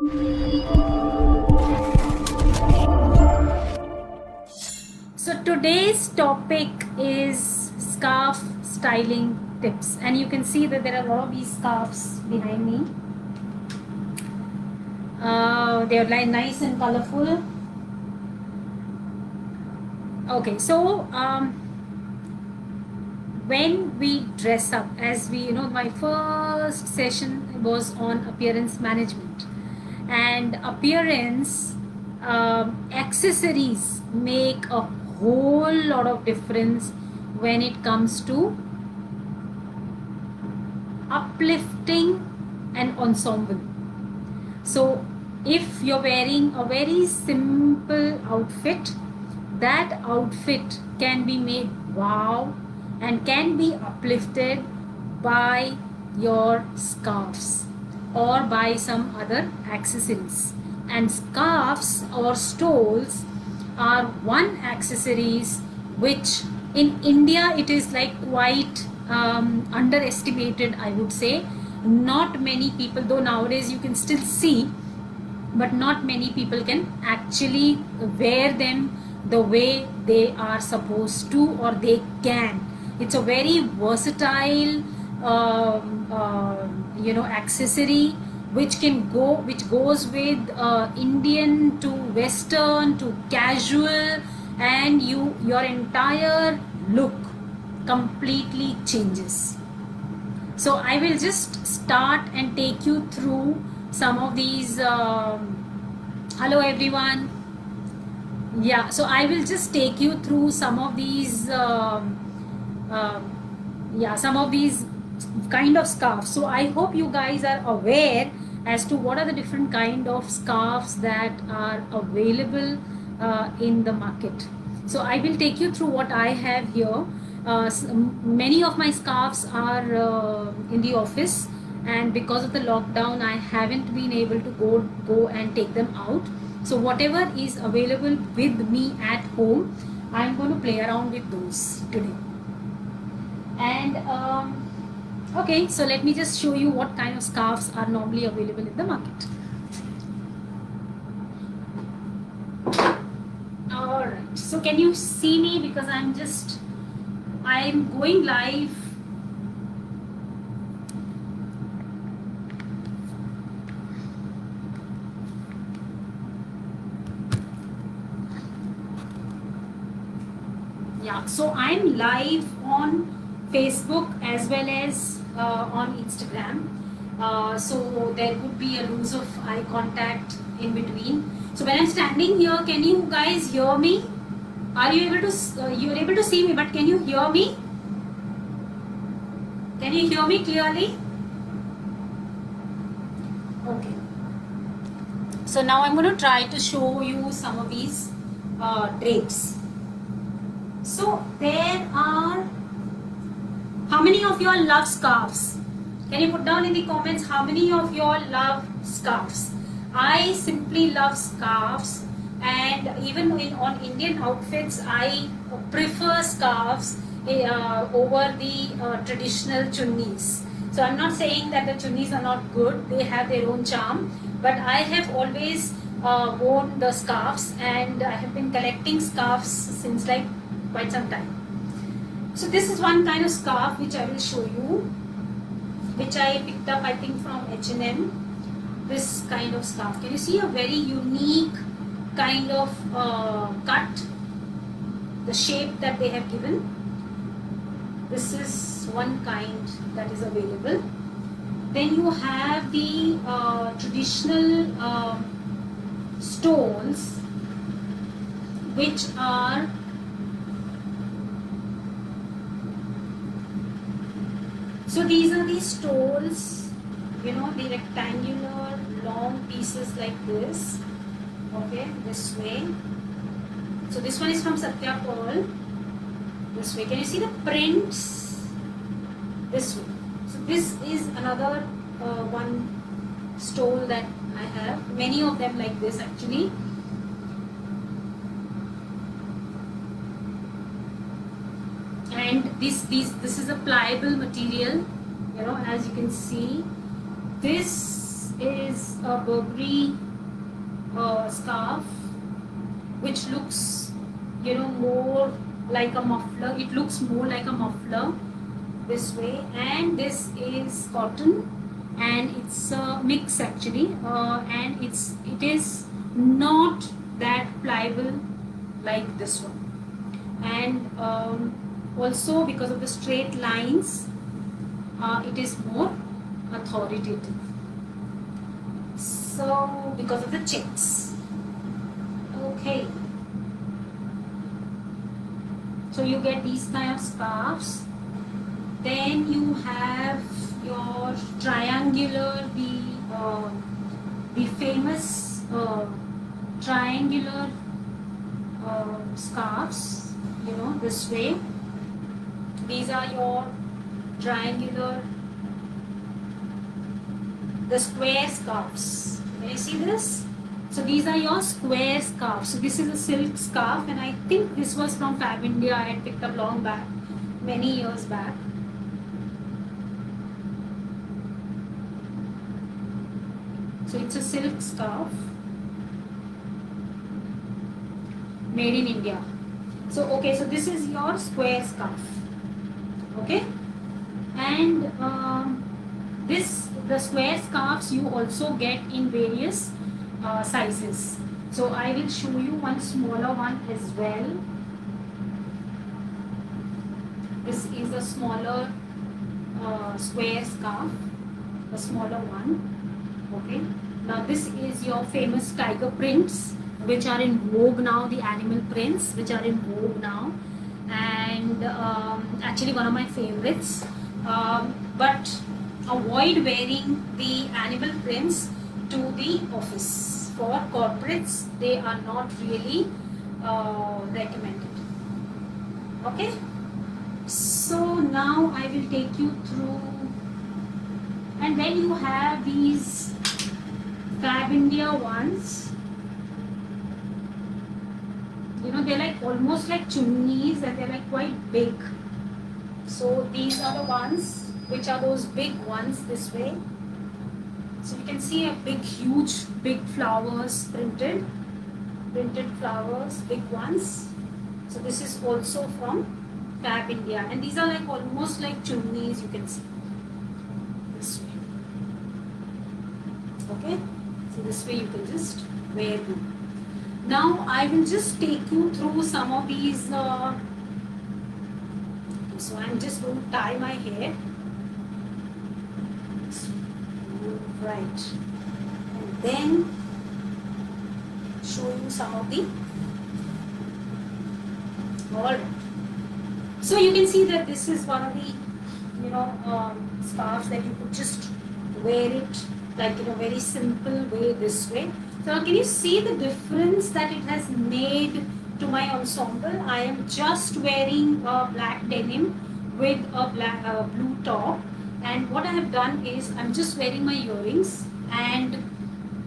So today's topic is scarf styling tips, and you can see that there are a lot of these scarves behind me. They are like nice and colorful. Okay, so when we dress up, as we my first session was on appearance management, and appearance accessories make a whole lot of difference when it comes to uplifting an ensemble. So if you're wearing a very simple outfit, that outfit can be made wow and can be uplifted by your scarves or by some other accessories. And scarves or stoles are one accessories which in India it is like quite underestimated, I would say. Not many people, though nowadays you can still see, but not many people can actually wear them the way they are supposed to, or they can. It's a very versatile accessory which goes with Indian to Western to casual, and your entire look completely changes. So I will just start and take you through some of these. Hello everyone. Yeah, so I will just take you through some of these some of these kind of scarves. So I hope you guys are aware as to what are the different kind of scarves that are available in the market. So I will take you through what I have here. Many of my scarves are in the office, and because of the lockdown I haven't been able to go and take them out. So whatever is available with me at home, I'm going to play around with those today. And okay, so let me just show you what kind of scarves are normally available in the market. Alright, so can you see me, because I'm going live. Yeah, so I'm live on Facebook as well as on Instagram. So there could be a loose of eye contact in between. So when I'm standing here, can you guys hear me? Are you able to? You're able to see me, but can you hear me? Can you hear me clearly? Okay. So now I'm going to try to show you some of these drapes. So there are. How many of you all love scarves? Can you put down in the comments how many of you all love scarves? I simply love scarves, and even on Indian outfits I prefer scarves over the traditional chunnis. So I'm not saying that the chunnis are not good, they have their own charm, but I have always worn the scarves, and I have been collecting scarves since like quite some time. So this is one kind of scarf which I will show you, which I picked up I think from H&M. This kind of scarf. Can you see a very unique kind of cut? The shape that they have given. This is one kind that is available. Then you have the traditional stoles, which are so these are the stoles, the rectangular long pieces like this, okay, this way. So this one is from Satya Pearl, this way. Can you see the prints? This way. So this is another one stole that I have, many of them like this actually. And this is a pliable material, as you can see. This is a Burberry scarf, which looks, more like a muffler. It looks more like a muffler this way, and this is cotton, and it's a mix actually, and it is not that pliable like this one, and also because of the straight lines, it is more authoritative. So because of the checks. Okay. So you get these kind of scarves. Then you have your triangular, the famous triangular scarves, this way. These are your triangular, the square scarves. Can you see this? So these are your square scarves. So this is a silk scarf, and I think this was from Fab India. I had picked up long back, many years back. So it's a silk scarf made in India. So okay, so this is your square scarf. Okay, and the square scarves you also get in various sizes. So I will show you one smaller one as well. This is a smaller square scarf, a smaller one. Okay, now this is your famous tiger prints, which are in vogue now, the animal prints which are in vogue now, and actually one of my favorites, but avoid wearing the animal prints to the office. For corporates, they are not really recommended. Okay, so now I will take you through, and then you have these Fab India ones. They're like almost like chunnis, and they're like quite big. So these are the ones which are those big ones this way. So you can see a huge flowers, printed flowers, big ones. So this is also from Fab India, and these are like almost like chunnis, you can see this way. Okay, so this way you can just wear them. Now I will just take you through some of these. So I'm just going to tie my hair. Right, and then show you some of the. Alright. So you can see that this is one of the, scarves that you could just wear it like very simple way this way. So can you see the difference that it has made to my ensemble? I am just wearing a black denim with a blue top, and what I have done is I'm just wearing my earrings and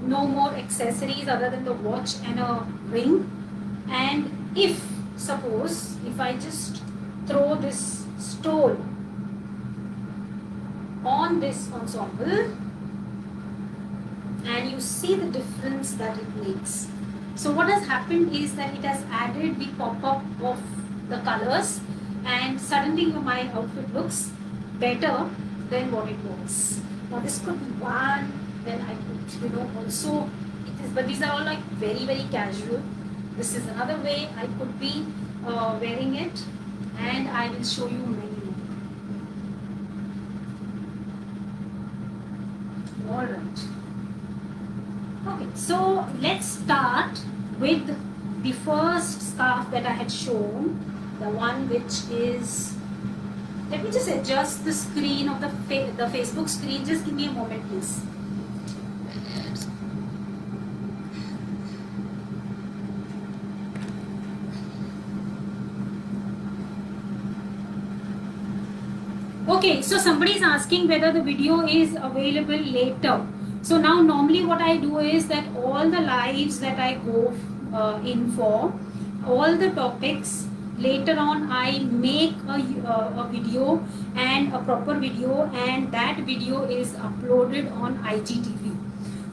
no more accessories other than the watch and a ring. And if I just throw this stole on this ensemble, and you see the difference that it makes. So what has happened is that it has added the pop-up of the colors, and suddenly my outfit looks better than what it was. Now this could be one, then I could also, but these are all like very, very casual. This is another way I could be wearing it, and I will show you many more. Alright. Okay, so let's start with the first scarf that I had shown, the one which is, let me just adjust the screen of the Facebook screen. Just give me a moment, please. Okay, so somebody is asking whether the video is available later. So now normally what I do is that all the lives that I go in for, all the topics, later on I make a video, and a proper video, and that video is uploaded on IGTV.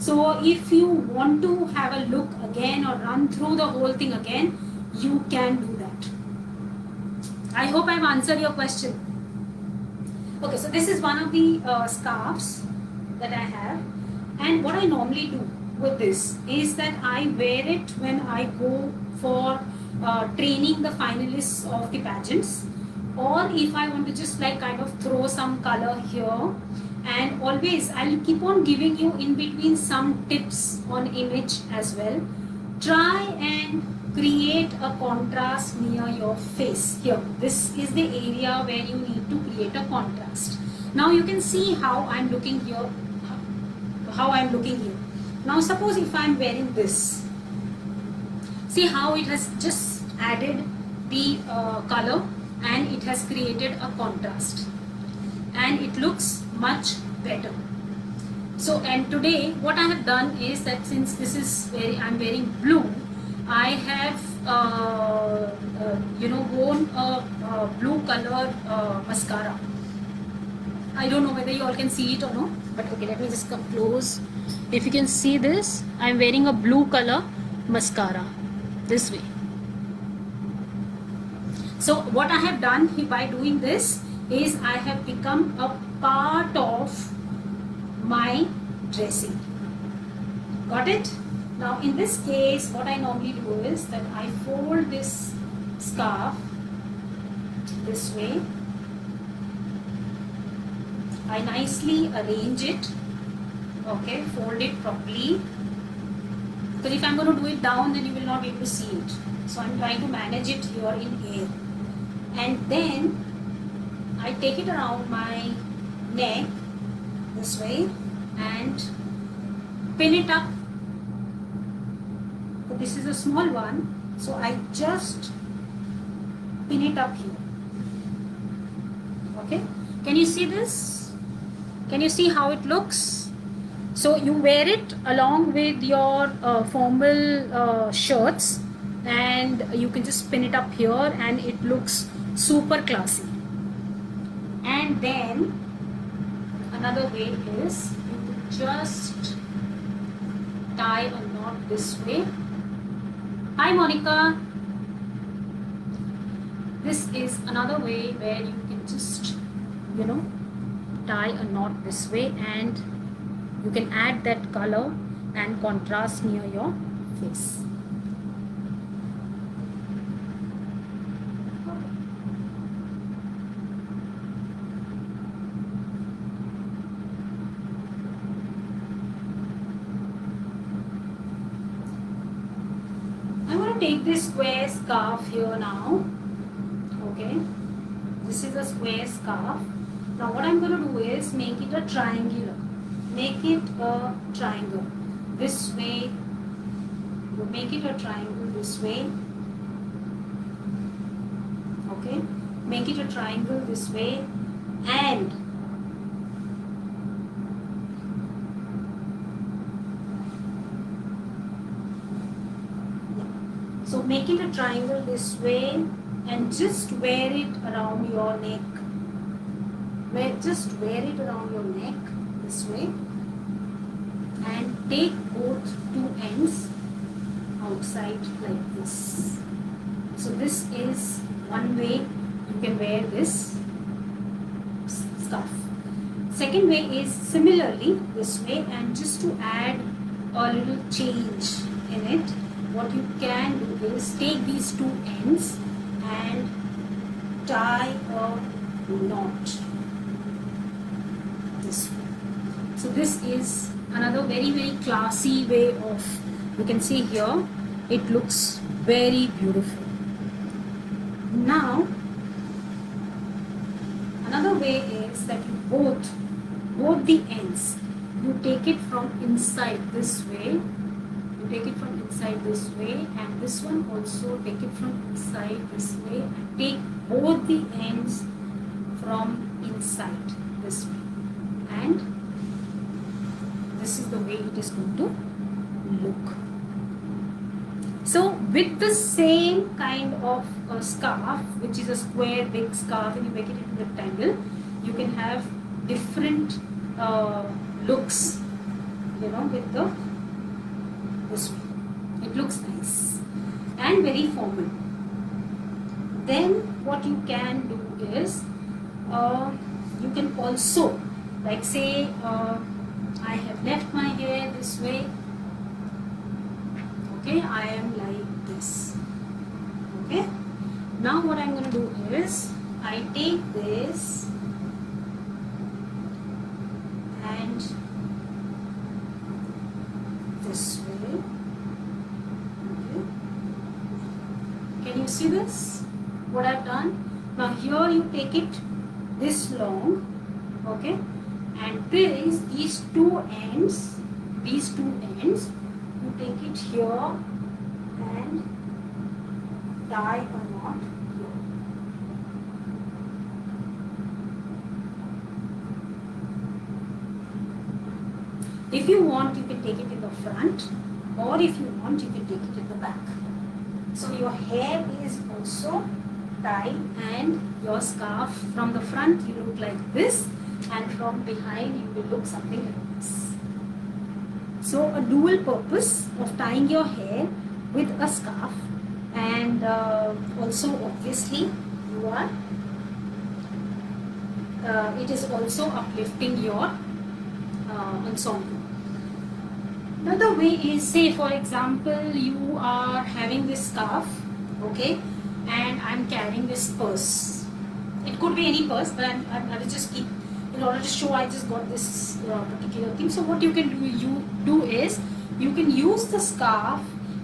So if you want to have a look again or run through the whole thing again, you can do that. I hope I've answered your question. Okay, so this is one of the scarves that I have, and what I normally do with this is that I wear it when I go for training the finalists of the pageants, or if I want to just like kind of throw some color here. And always I'll keep on giving you in between some tips on image as well. Try and create a contrast near your face here. This is the area where you need to create a contrast. Now you can see how I'm looking here. Now suppose if I'm wearing this, see how it has just added the color and it has created a contrast and it looks much better. So, and today what I have done is that since this is I'm wearing blue, I have worn a blue color mascara. I don't know whether you all can see it or no, but okay, let me just come close. If you can see this, I'm wearing a blue color mascara this way. So what I have done by doing this is I have become a part of my dressing. Got it? Now in this case, what I normally do is that I fold this scarf this way. I nicely arrange it. Okay, fold it properly. Because if I'm going to do it down, then you will not be able to see it. So I'm trying to manage it here in air. And then I take it around my neck this way and pin it up. So this is a small one, so I just pin it up here. Okay, can you see this? Can you see how it looks? So you wear it along with your formal shirts, and you can just pin it up here and it looks super classy. And then another way is you could just tie a knot this way. Hi Monica. This is another way where you can just, tie a knot this way, and you can add that color and contrast near your face. Take this square scarf here now. Okay, this is a square scarf. Now what I'm going to do is make it a triangular. Make it a triangle this way. Make it a triangle this way. Okay, make it a triangle this way, and so make it a triangle this way and just wear it around your neck. Just wear it around your neck this way and take both two ends outside like this. So this is one way you can wear this scarf. Second way is similarly this way, and just to add a little change in it, what you can do is take these two ends and tie a knot this way. So this is another very, very classy way of, you can see here, it looks very beautiful. Now another way is that you both the ends, you take it from inside this way. Take it from inside this way, and this one also take it from inside this way, and take both the ends from inside this way, and this is the way it is going to look. So with the same kind of a scarf, which is a square big scarf, and you make it into a rectangle, you can have different looks with the this way. It looks nice and very formal. Then what you can do is you can also, like say I have left my hair this way. Okay, I am like this. Okay, now what I'm going to do is I take this and this way. Okay. Can you see this? What I've done? Now here you take it this long. Okay, and these two ends, you take it here and tie a knot here. If you want, you can take it in the front, or if you want, you can take it in the back. So your hair is also tied, and your scarf from the front you look like this, and from behind you will look something like this. So a dual purpose of tying your hair with a scarf, and also obviously you are it is also uplifting your ensemble. Another way is, say for example, you are having this scarf, okay, and I'm carrying this purse. It could be any purse, but I will just keep, in order to show I just got this particular thing. So what you can do is you can use the scarf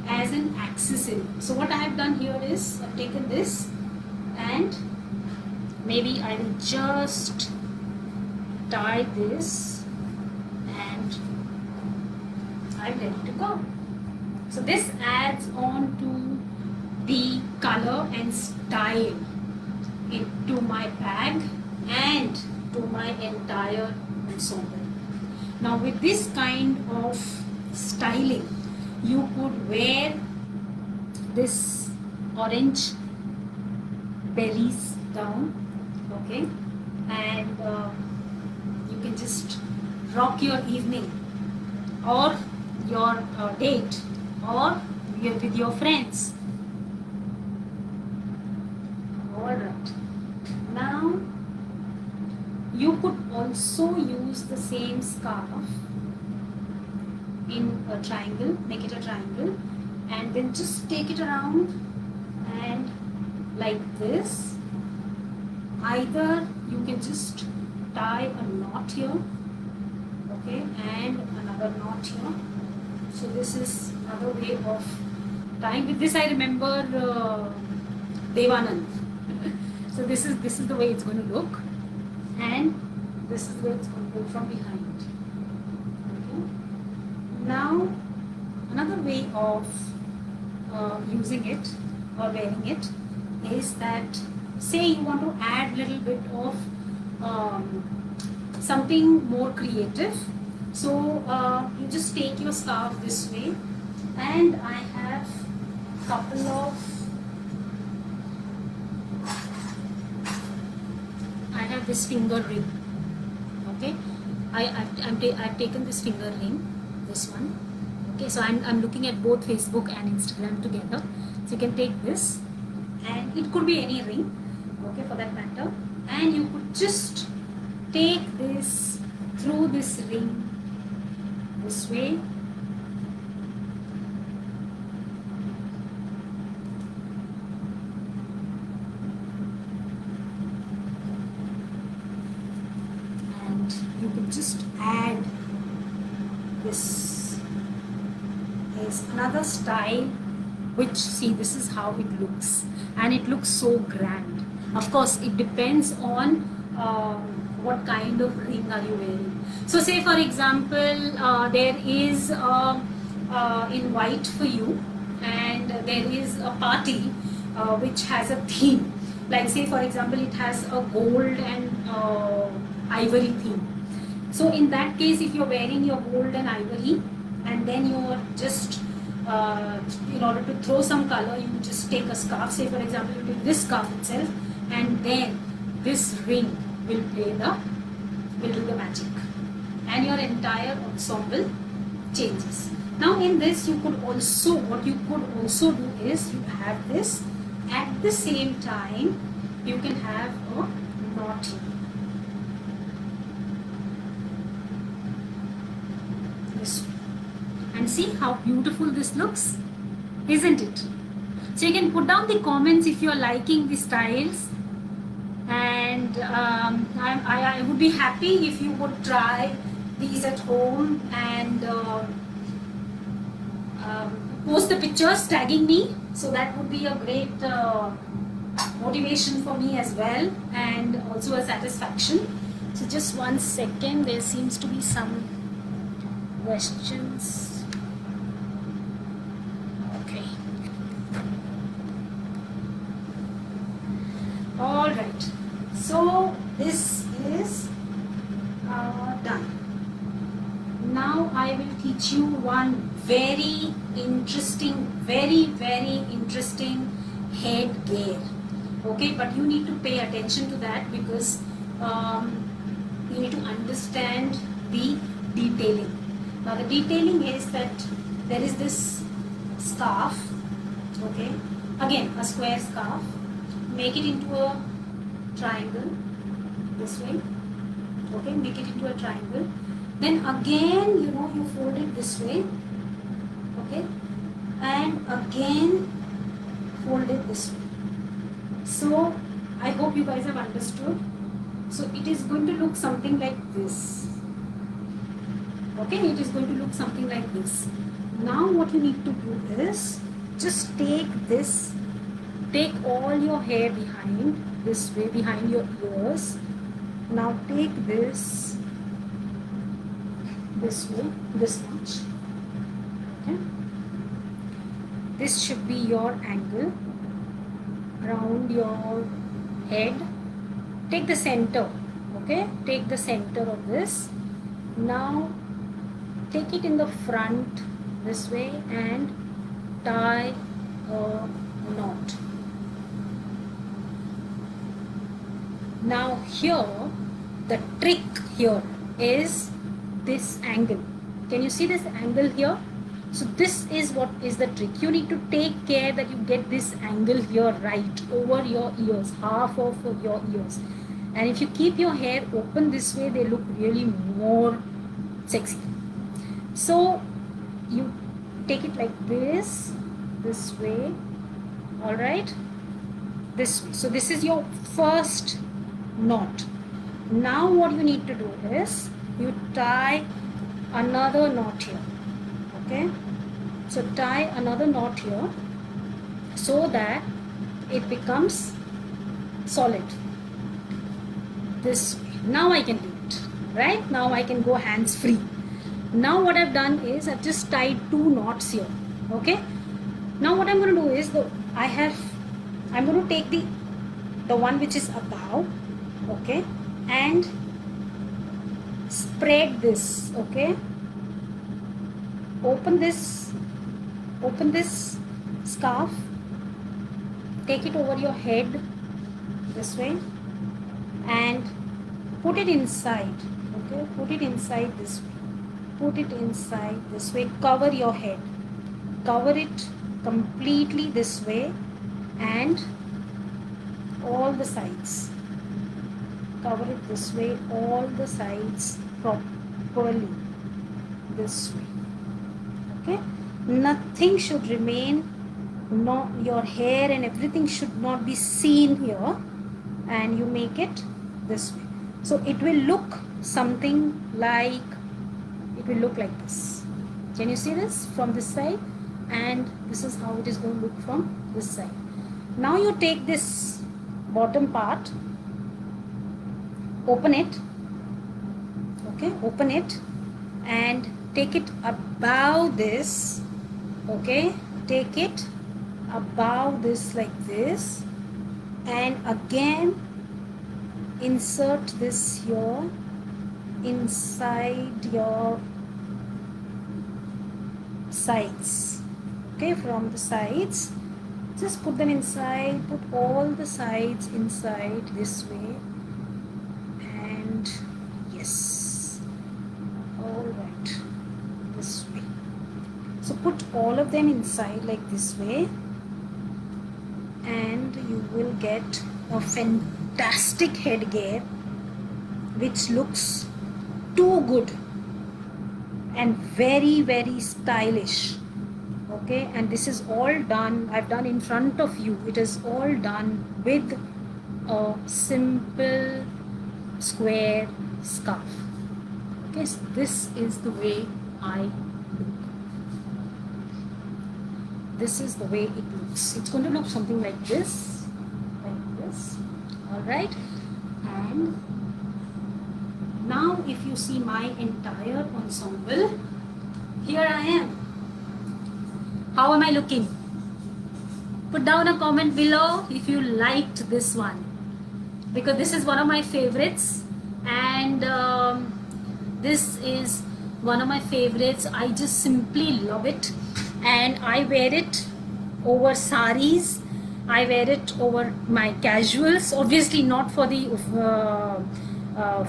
as an accessory. So what I have done here is I've taken this, and maybe I will just tie this, and I'm ready to go. So this adds on to the color and style into my bag and to my entire ensemble. Now with this kind of styling, you could wear this orange bellies down, okay, and you can just rock your evening or your date, or with your friends. Alright, now you could also use the same scarf in a triangle, make it a triangle, and then just take it around and like this. Either you can just tie a knot here, okay, and another knot here. So this is another way of tying. With this I remember Devanand. So this is the way it's going to look, and this is where it's going to go from behind. Okay. Now another way of using it or wearing it is that, say you want to add little bit of something more creative. So you just take your scarf this way, and I have couple of this finger ring. Okay, I've taken this finger ring, this one. Okay, so I'm looking at both Facebook and Instagram together. So you can take this, and it could be any ring, okay, for that matter, and you could just take this through this ring this way, and you can just add this. There's another style which, see, this is how it looks, and it looks so grand. Of course it depends on what kind of ring are you wearing. So say for example there is in white for you, and there is a party which has a theme, like say for example it has a gold and ivory theme. So in that case, if you're wearing your gold and ivory, and then you're just in order to throw some color, you just take a scarf. Say for example you take this scarf itself, and then this ring will do the magic, and your entire ensemble changes. Now in this you could also, what you could also do is you have this, at the same time you can have a knot here. This way. And see how beautiful this looks, isn't it? So you can put down the comments if you are liking the styles, and I would be happy if you would try these at home and post the pictures tagging me. So that would be a great motivation for me as well, and also a satisfaction. So just 1 second, there seems to be some questions. Okay. All right. So this is done. Now I will teach you one very interesting head gear. Okay, but you need to pay attention to that because you need to understand the detailing. Now the detailing is that there is this scarf. Okay, again a square scarf. Make it into a triangle this way. Okay, make it into a triangle. Then again, you fold it this way. Okay, and again fold it this way. So I hope you guys have understood. So it is going to look something like this. Okay, it is going to look something like this. Now what you need to do is just take this, take all your hair behind this way, behind your ears. Now take this way, this much. Okay, this should be your angle around your head. Take the center. Okay, take the center of this. Now take it in the front this way and tie a knot. Now here, the trick here is this angle. Can you see this angle here? So this is what is the trick. You need to take care that you get this angle here right over your ears, half of your ears. And if you keep your hair open this way, they look really more sexy. So you take it like this way, all right, this way. So this is your first knot. Now what you need to do is you tie another knot here. Okay, so tie another knot here so that it becomes solid this way. Now I can do it, right? Now I can go hands free. Now what I've done is I've just tied 2 knots here. Okay, now what I'm going to do is I'm going to take the one which is above, okay, and spread this. Okay, open this scarf, take it over your head this way and put it inside. Okay, put it inside this way, put it inside this way, cover your head, cover it completely this way and all the sides, cover it this way, all the sides properly this way. Okay, nothing should remain, no, your hair and everything should not be seen here, and you make it this way. So it will look something like, it will look like this. Can you see this from this side? And this is how it is going to look from this side. Now you take this bottom part, open it. Okay, open it and take it above this. Okay, take it above this like this, and again insert this here inside your sides. Okay, from the sides, just put them inside, put all the sides inside this way, and yes, all right, this way. put all of them inside like this way, and you will get a fantastic headgear which looks too good and very, very stylish. Okay, and this is all done, I've done in front of you. It is all done with a simple square scarf. Okay, so this is the way I look. This is the way it looks. It's going to look something like this, all right. And now if you see my entire ensemble, here I am. How am I looking? Put down a comment below if you liked this one, because this is one of my favorites, and this is one of my favorites. I just simply love it, and I wear it over saris. I wear it over my casuals, obviously not for the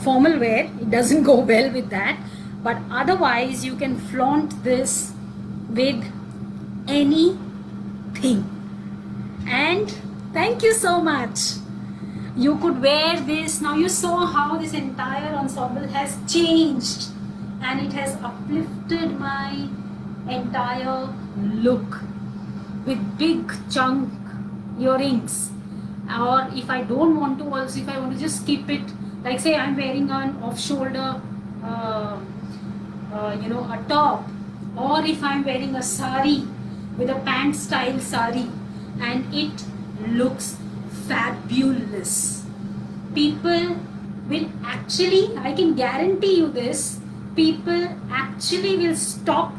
formal wear. It doesn't go well with that, but otherwise you can flaunt this with anything. And thank you so much. You could wear this. Now you saw how this entire ensemble has changed, and it has uplifted my entire look with big chunk earrings. Or if I don't want to, also if I want to just keep it, like say I'm wearing an off-shoulder a top, or if I'm wearing a sari with a pant style sari, and it looks fabulous. People will actually, I can guarantee you this, people actually will stop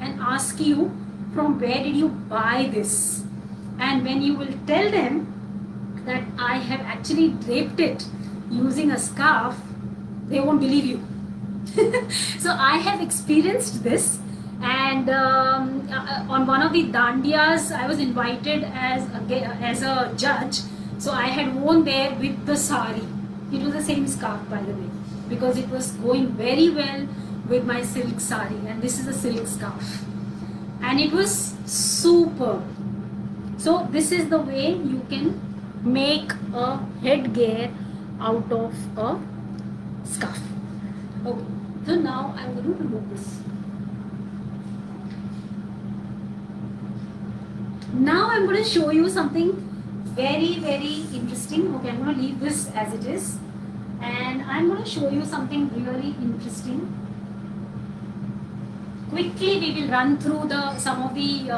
and ask you from where did you buy this, and when you will tell them that I have actually draped it using a scarf, they won't believe you. So I have experienced this, and on one of the dandiyas I was invited as a judge, so I had worn there with the sari. It was the same scarf, by the way, because it was going very well with my silk sari, and this is a silk scarf, and it was superb. So this is the way you can make a headgear out of a scarf. Okay, so now I'm going to remove this. Now I'm going to show you something very, very interesting. Okay, I'm going to leave this as it is, and I'm going to show you something really interesting. Quickly we will run through some of the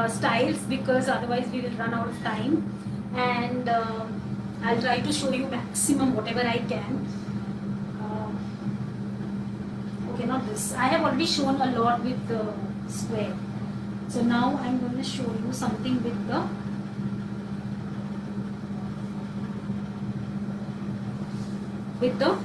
styles, because otherwise we will run out of time, and I'll try to show you maximum whatever I can. Okay, not this. I have already shown a lot with the square. So now I'm going to show you something with the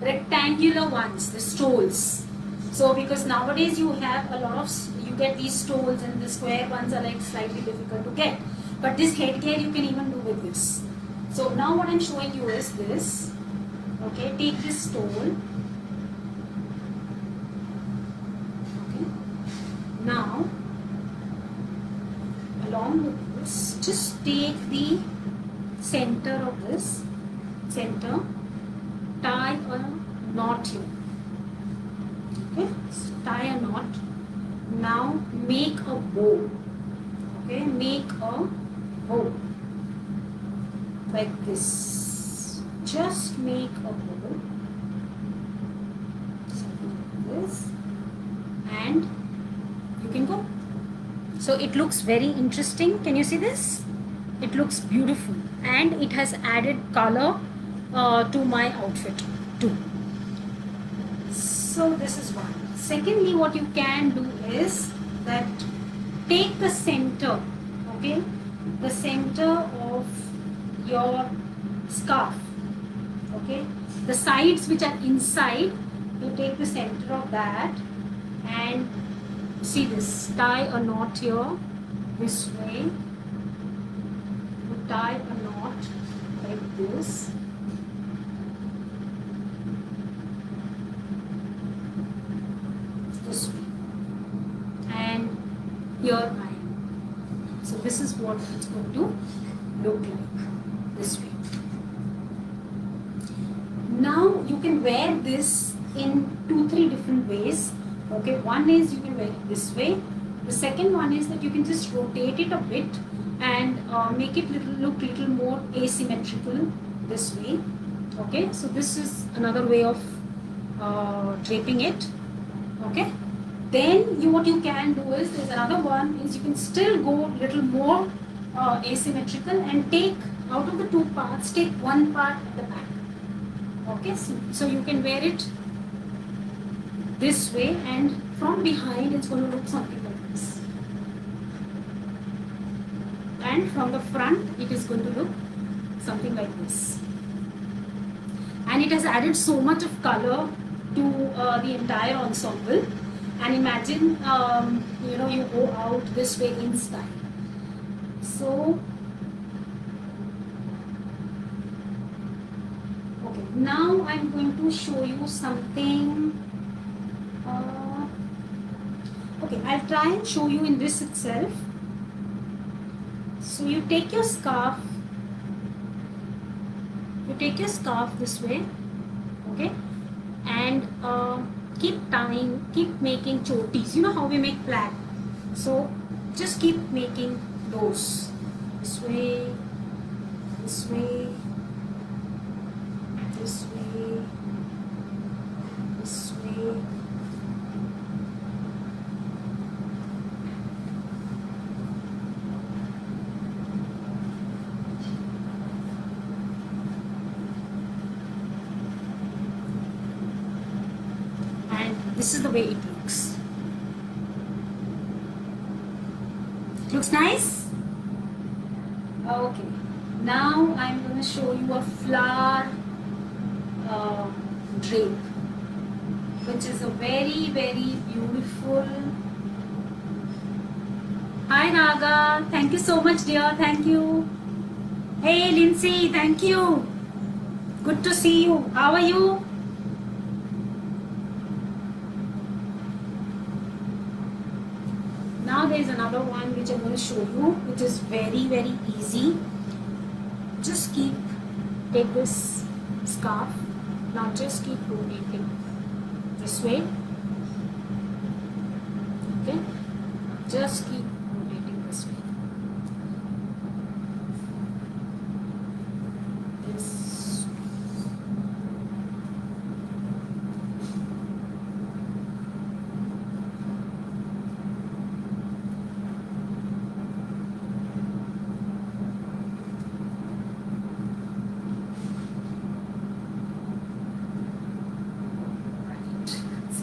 rectangular ones, the stoles. So because nowadays you have a lot of, you get these stoles, and the square ones are like slightly difficult to get. But this headgear you can even do with this. So now what I'm showing you is this. Okay, take this stole. Okay. Now, along with this, just take the center of this, tie a knot here. Okay, so tie a knot. Now make a bow. Okay, make a bow like this. Just make a bow, something like this, and you can go. So it looks very interesting. Can you see this? It looks beautiful, and it has added color to my outfit too. So this is one. Secondly, what you can do is that take the center, okay, the center of your scarf, okay, the sides which are inside, you take the center of that, and see this, tie a knot here this way, you tie a knot like this, this way. here I am. So this is what it's going to look like, this way. Now you can wear this in 2-3 different ways. Okay, one is you can wear it this way. The second one is that you can just rotate it a bit and make it look little more asymmetrical this way. Okay, so this is another way of draping it. Okay, then what you can do is, there's another one, is you can still go little more asymmetrical and take out of the two parts, take one part at the back. Okay, so you can wear it this way, and from behind it's going to look something like this, and from the front it is going to look something like this. And it has added so much of color to the entire ensemble. And imagine you go out this way in style. So okay, now I'm going to show you something. Okay, I'll try and show you in this itself. So you take your scarf, this way, okay, and keep tying, keep making chotis. You know how we make flag, so just keep making those this way, this way, this way, this way. This is the way it looks. Looks nice? Okay. Now I'm going to show you a flower drape, which is a very, very beautiful. Hi Naga, thank you so much dear, thank you. Hey Lindsay, thank you. Good to see you. How are you? Now there is another one which I'm going to show you, which is very, very easy. Just take this scarf. Now just keep rotating this way. Okay, just keep rotating this way. This.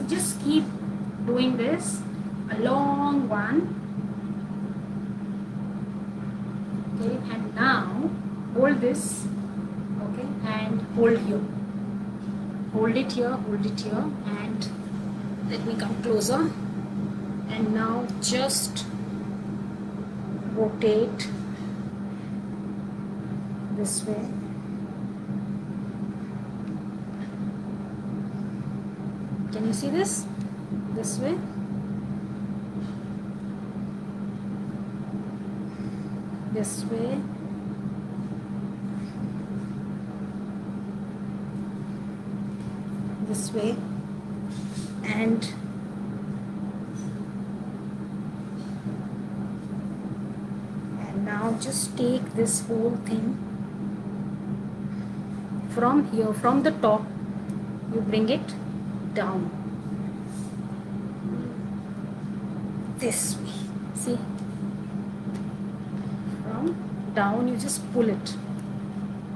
Just keep doing this, a long one. Okay, and now hold this, okay, and hold here. Hold it here, and let me come closer. And now just rotate this way. Can you see this? This way. This way. This way. And now just take this whole thing from here, from the top, you bring it down this way. See, from down you just pull it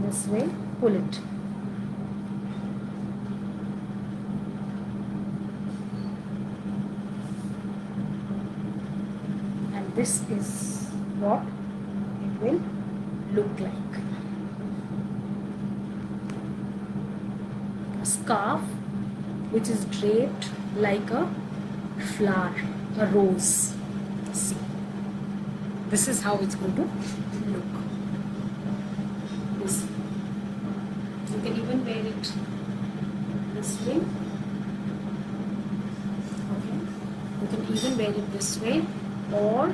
this way, pull it. And this is what it will look like. A scarf which is draped like a flower, a rose. See, this is how it's going to look. This, you can even wear it this way. Okay, you can even wear it this way. or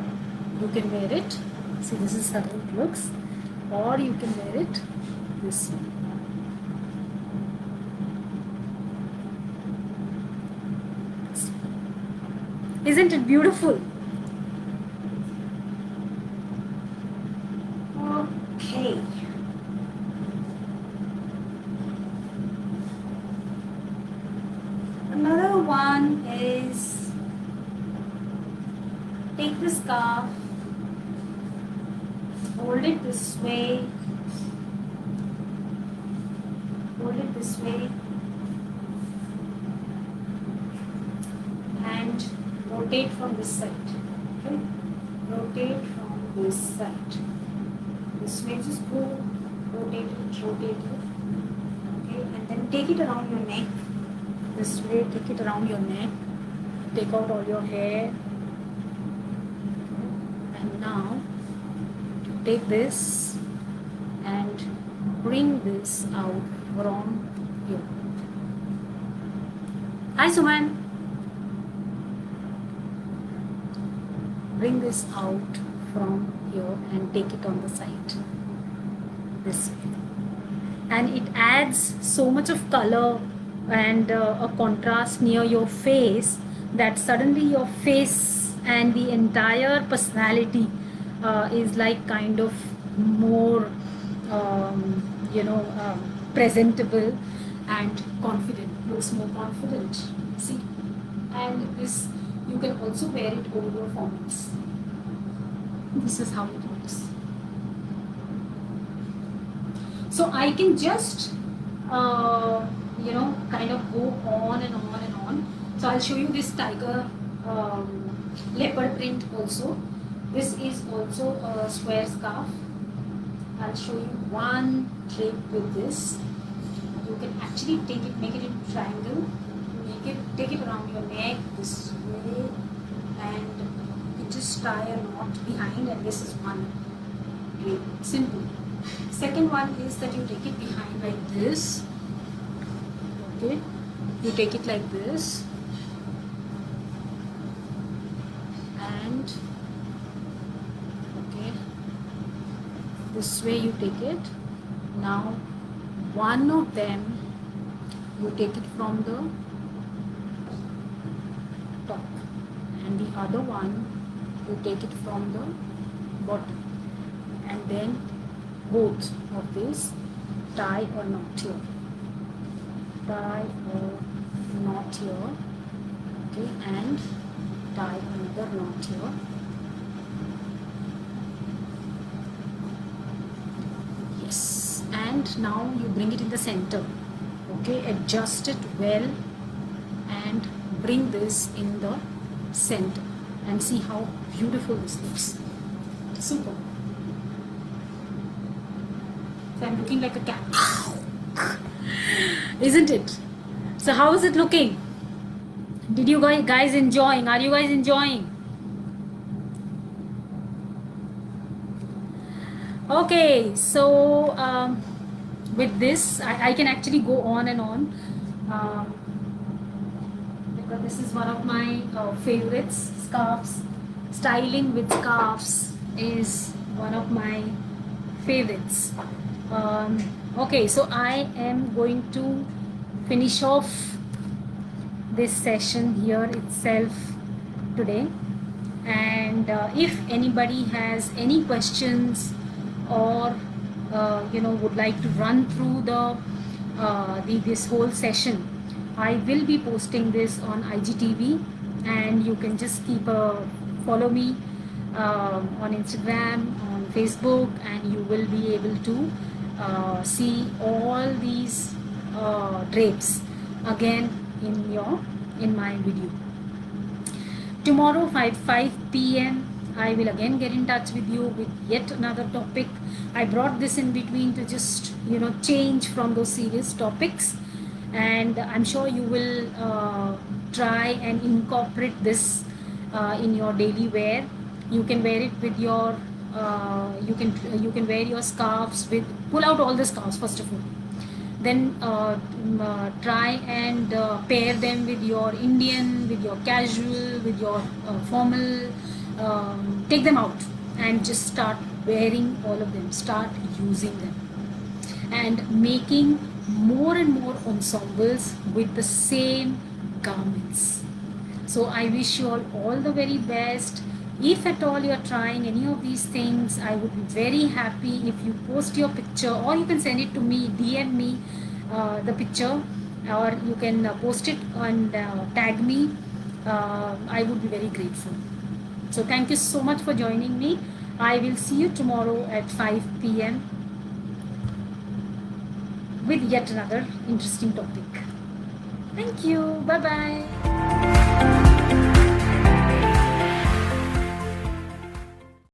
you can wear it, see this is how it looks, or you can wear it this way. Isn't it beautiful? Okay. Another one is, take the scarf, hold it this way, hold it this way, and rotate from this side. Okay, rotate from this side. This way, just go, rotate it, rotate it. Okay, and then take it around your neck. This way, take it around your neck. Take out all your hair. And now, take this and bring this out from here. Hi, Suman. Bring this out from here and take it on the side. This way. And it adds so much of color and a contrast near your face that suddenly your face and the entire personality is like kind of more presentable and confident, looks more confident. See, and this you can also wear it over your formals. This is how it looks. So I can just kind of go on and on and on. So I'll show you this tiger leopard print also. This is also a square scarf. I'll show you one trick with this. You can actually take it, make it into triangle, take it around your neck this way, and you just tie a knot behind, and this is one way. Simple. Second one is that you take it behind like this. Okay, you take it like this, and okay, this way you take it. Now one of them you take it from the top, and the other one you take it from the bottom, and then both of these tie or knot here, tie or knot here, okay, and tie another knot here. Yes, and now you bring it in the center, okay, adjust it well and bring this in the center, and see how beautiful this looks. Super. So I'm looking like a cat. Isn't it? So how is it looking? Did you guys enjoying? Are you guys enjoying? Okay, so with this I can actually go on and on because this is one of my favorites. Scarves, styling with scarves is one of my favorites. Okay, so I am going to finish off this session here itself today, and if anybody has any questions or would like to run through this whole session, I will be posting this on IGTV, and you can just follow me on Instagram, on Facebook, and you will be able to see all these drapes again in my video. Tomorrow 5 p.m. I will again get in touch with you with yet another topic. I brought this in between to just change from those serious topics, and I'm sure you will try and incorporate this in your daily wear. You can wear it with your you can wear your scarves with, pull out all the scarves first of all, then try and pair them with your Indian, with your casual, with your formal take them out and just start wearing all of them, start using them, and making more and more ensembles with the same garments. So I wish you all the very best. If at all you are trying any of these things, I would be very happy if you post your picture, or you can send it to me, DM me the picture, or you can post it and tag me. I would be very grateful. So thank you so much for joining me. I will see you tomorrow at 5 p.m. with yet another interesting topic. Thank you. Bye bye.